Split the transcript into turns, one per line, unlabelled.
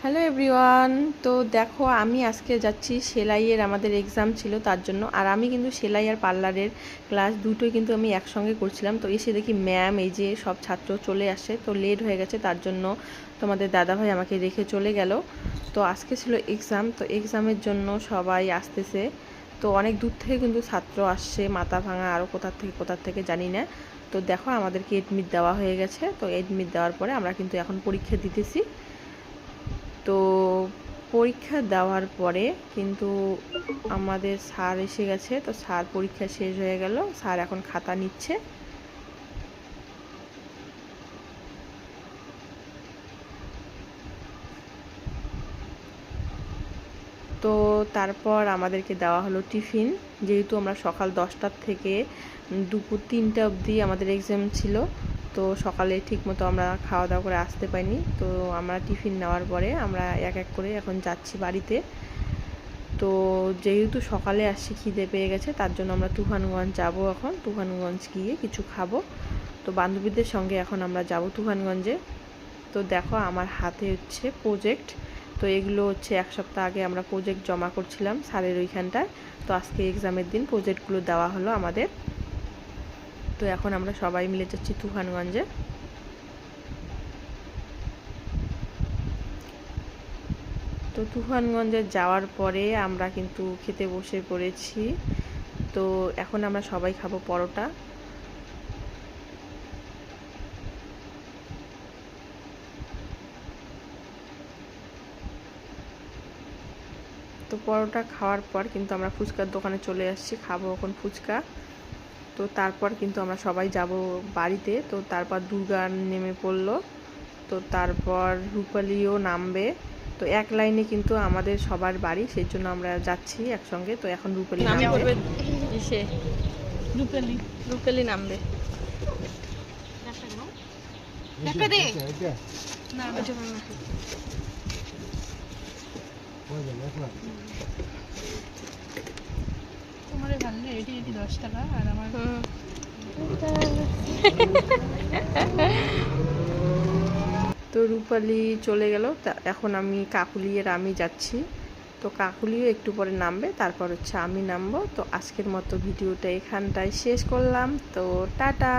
Hello everyone. তো দেখো আমি আজকে যাচ্ছি সেলাইয়ের, আমাদের এক্সাম ছিল তার জন্য। আর আমি কিন্তু সেলাই আর পার্লারের ক্লাস দুটোই কিন্তু আমি একসঙ্গে করছিলাম। তো এসে দেখি ম্যাম এই যে সব ছাত্র চলে আসে, তো লেট হয়ে গেছে তার জন্য তোমাদের দাদাভাই আমাকে রেখে চলে গেল। তো আজকে ছিল এক্সাম, তো এক্সামের জন্য সবাই আসতেছে। তো অনেক দূর থেকে কিন্তু ছাত্র আসছে, মাথা ভাঙা আরও কোথা থেকে জানি না। তো দেখো আমাদেরকে এডমিট দেওয়া হয়ে গেছে। তো এডমিট দেওয়ার পরে আমরা কিন্তু এখন পরীক্ষা দিতেছি। তো পরীক্ষা দেওয়ার পরে কিন্তু আমাদের স্যার এসে গেছে। তো স্যার পরীক্ষা শেষ হয়ে গেল, স্যার এখন খাতা নিচ্ছে। তো তারপর আমাদেরকে দেওয়া হলো টিফিন, যেহেতু আমরা সকাল 10টার থেকে দুপুর 3টা অবধি আমাদের এক্সাম ছিল। তো সকালে ঠিকমতো আমরা খাওয়া দাওয়া করে আসতে পারিনি। তো আমরা টিফিন নেওয়ার পরে আমরা এক এক করে এখন যাচ্ছি বাড়িতে। তো যেহেতু সকালে আসছি, খিদে পেয়ে গেছে, তার জন্য আমরা তুফানগঞ্জ যাব। এখন তুফানগঞ্জ গিয়ে কিছু খাবো। তো বান্ধবীদের সঙ্গে এখন আমরা যাব তুফানগঞ্জে। তো দেখো আমার হাতে হচ্ছে প্রজেক্ট। তো এগুলো হচ্ছে এক সপ্তাহ আগে আমরা প্রজেক্ট জমা করছিলাম স্যারের ওইখানটায়। তো আজকে এক্সামের দিন প্রজেক্টগুলো দেওয়া হলো আমাদের। তো এখন আমরা সবাই মিলে যাচ্ছি তুফানগঞ্জে। তো তুফানগঞ্জে যাওয়ার পরে আমরা কিন্তু খেতে বসে পড়েছি। তো এখন আমরা সবাই খাবো পরোটা। তো পরোটা খাওয়ার পর কিন্তু আমরা ফুচকার দোকানে চলে আসছি, খাবো এখন ফুচকা। তো তারপর কিন্তু আমরা সবাই যাব বাড়িতে। তো তারপর দুর্গা নেমে পড়লো, তো তারপর রূপালীও নামবে। তো এক লাইনে কিন্তু আমাদের সবার বাড়ি, সেই জন্য আমরা যাচ্ছি একসঙ্গে। তো এখন রূপালী নামবে, এসে রূপালী নামবে।
তোমার ভালো এটি 10 টাকা আর আমার
তো রূপালী চলে গেল। এখন আমি কাকুলি আর আমি যাচ্ছি। তো কাকুলিও একটু পরে নামবে, তারপর হচ্ছে আমি নামবো। তো আজকের মতো ভিডিওটা এখানটায় শেষ করলাম। তো টাটা।